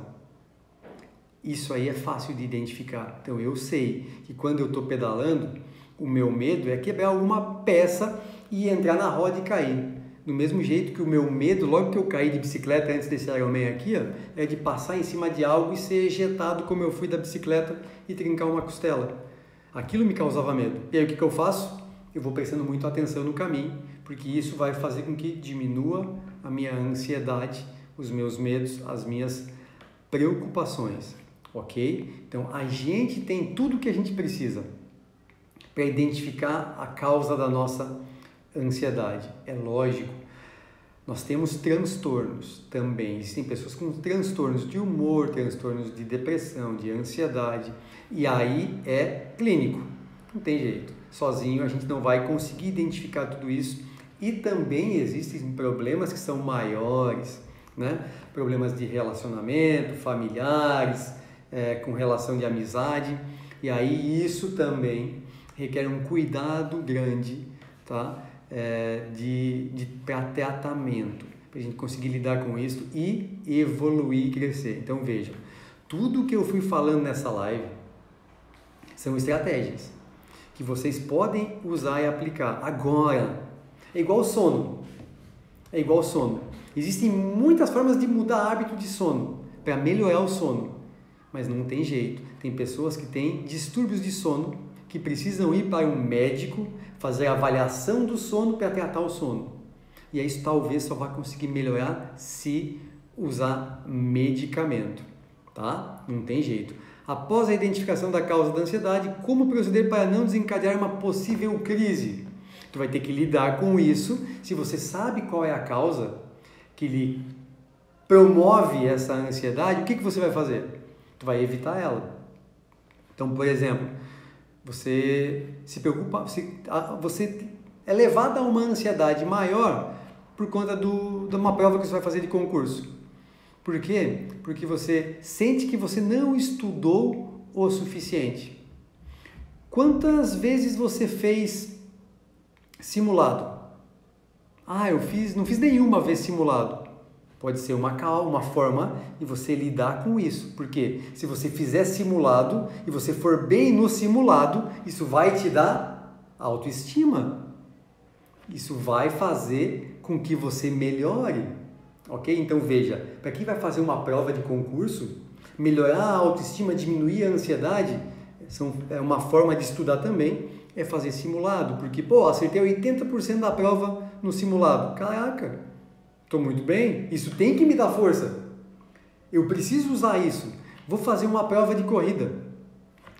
Isso aí é fácil de identificar. Então eu sei que quando eu estou pedalando, o meu medo é quebrar alguma peça e entrar na roda e cair. Do mesmo jeito que o meu medo, logo que eu caí de bicicleta antes desse Ironman aqui, ó, é de passar em cima de algo e ser ejetado como eu fui da bicicleta e trincar uma costela. Aquilo me causava medo. E aí o que eu faço? Eu vou prestando muito atenção no caminho, porque isso vai fazer com que diminua a minha ansiedade, os meus medos, as minhas preocupações, ok? Então a gente tem tudo o que a gente precisa para identificar a causa da nossa ansiedade. É lógico, nós temos transtornos também. Existem pessoas com transtornos de humor, transtornos de depressão, de ansiedade, e aí é clínico, não tem jeito. Sozinho a gente não vai conseguir identificar tudo isso, e também existem problemas que são maiores, né? Problemas de relacionamento, familiares, com relação de amizade, e aí isso também requer um cuidado grande, tá? Para tratamento, para a gente conseguir lidar com isso e evoluir e crescer. Então veja, tudo que eu fui falando nessa live são estratégias que vocês podem usar e aplicar agora. É igual sono. Existem muitas formas de mudar hábito de sono para melhorar o sono, mas não tem jeito. Tem pessoas que têm distúrbios de sono que precisam ir para um médico fazer a avaliação do sono para tratar o sono. E aí isso talvez só vai conseguir melhorar se usar medicamento, tá? Não tem jeito. Após a identificação da causa da ansiedade, como proceder para não desencadear uma possível crise? Tu vai ter que lidar com isso. Se você sabe qual é a causa que lhe promove essa ansiedade, o que você vai fazer? Tu vai evitar ela. Então, por exemplo, você se preocupa, você é levado a uma ansiedade maior por conta de uma prova que você vai fazer de concurso. Por quê? Porque você sente que você não estudou o suficiente. Quantas vezes você fez simulado? Não fiz nenhuma vez simulado. Pode ser uma forma de você lidar com isso. Porque se você fizer simulado e você for bem no simulado, isso vai te dar autoestima. Isso vai fazer com que você melhore. Ok? Então veja, para quem vai fazer uma prova de concurso, melhorar a autoestima, diminuir a ansiedade, é uma forma de estudar também, é fazer simulado. Porque, acertei 80% da prova no simulado. Caraca, estou muito bem, isso tem que me dar força. Eu preciso usar isso. Vou fazer uma prova de corrida.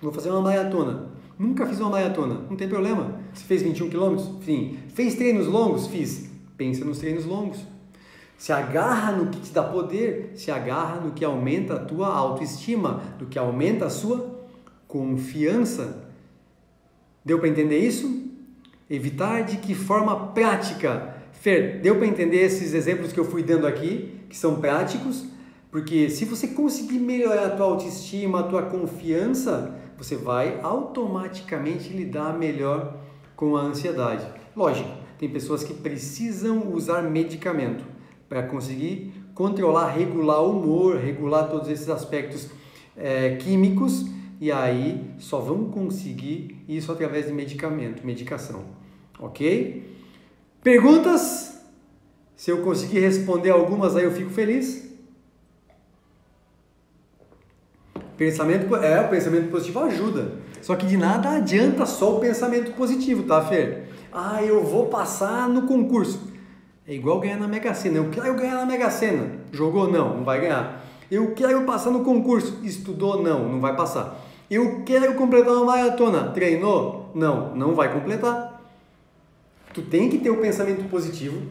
Vou fazer uma maratona. Nunca fiz uma maratona, não tem problema. Você fez 21 km? Sim. Fez treinos longos? Fiz. Pensa nos treinos longos. Se agarra no que te dá poder, se agarra no que aumenta a tua autoestima, no que aumenta a sua confiança. Deu para entender isso? Evitar de que forma prática? Fer, deu para entender esses exemplos que eu fui dando aqui, que são práticos? Porque se você conseguir melhorar a tua autoestima, a tua confiança, você vai automaticamente lidar melhor com a ansiedade. Lógico, tem pessoas que precisam usar medicamento para conseguir controlar, regular o humor, regular todos esses aspectos químicos, e aí só vão conseguir isso através de medicação. Ok? Perguntas? Se eu conseguir responder algumas, aí eu fico feliz. O pensamento positivo ajuda. Só que de nada adianta só o pensamento positivo, tá, Fer? Eu vou passar no concurso. É igual ganhar na Mega Sena. Eu quero ganhar na Mega Sena. Jogou? Não vai ganhar. Eu quero passar no concurso. Estudou? Não vai passar. Eu quero completar uma maratona. Treinou? Não vai completar. Tu tem que ter o pensamento positivo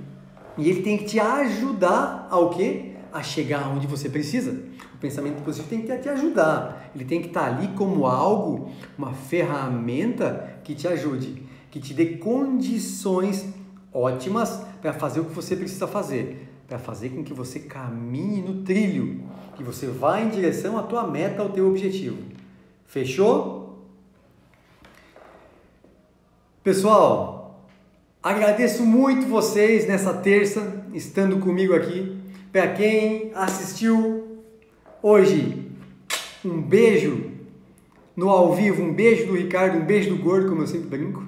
e ele tem que te ajudar ao quê? A chegar onde você precisa. O pensamento positivo tem que te ajudar. Ele tem que estar ali como algo, uma ferramenta que te ajude, que te dê condições ótimas para fazer o que você precisa fazer, para fazer com que você caminhe no trilho, que você vá em direção à tua meta, ao teu objetivo. Fechou? Pessoal, agradeço muito vocês nessa terça, estando comigo aqui. Para quem assistiu hoje, um beijo no ao vivo, um beijo do Ricardo, um beijo do Gordo, como eu sempre brinco.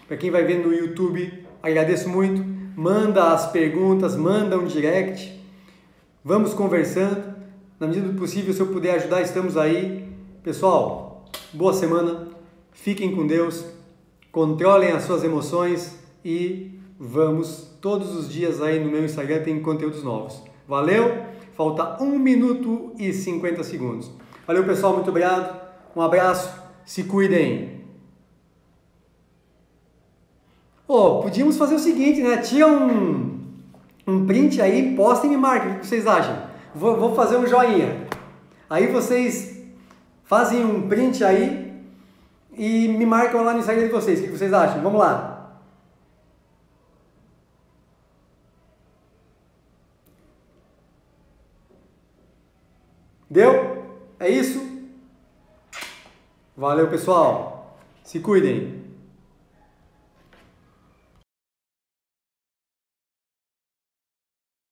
Para quem vai ver no YouTube, agradeço muito. Manda as perguntas, manda um direct. Vamos conversando. Na medida do possível, se eu puder ajudar, estamos aí. Pessoal, boa semana. Fiquem com Deus. Controlem as suas emoções e vamos todos os dias aí no meu Instagram, tem conteúdos novos. Valeu? Falta 1 minuto e 50 segundos. Valeu, pessoal. Muito obrigado. Um abraço. Se cuidem. Podíamos fazer o seguinte, né? Tira um print aí, posta e me marca. O que vocês acham? Vou fazer um joinha. Aí vocês fazem um print aí e me marcam lá no Instagram de vocês. O que vocês acham? Vamos lá. Deu? É isso? Valeu, pessoal. Se cuidem.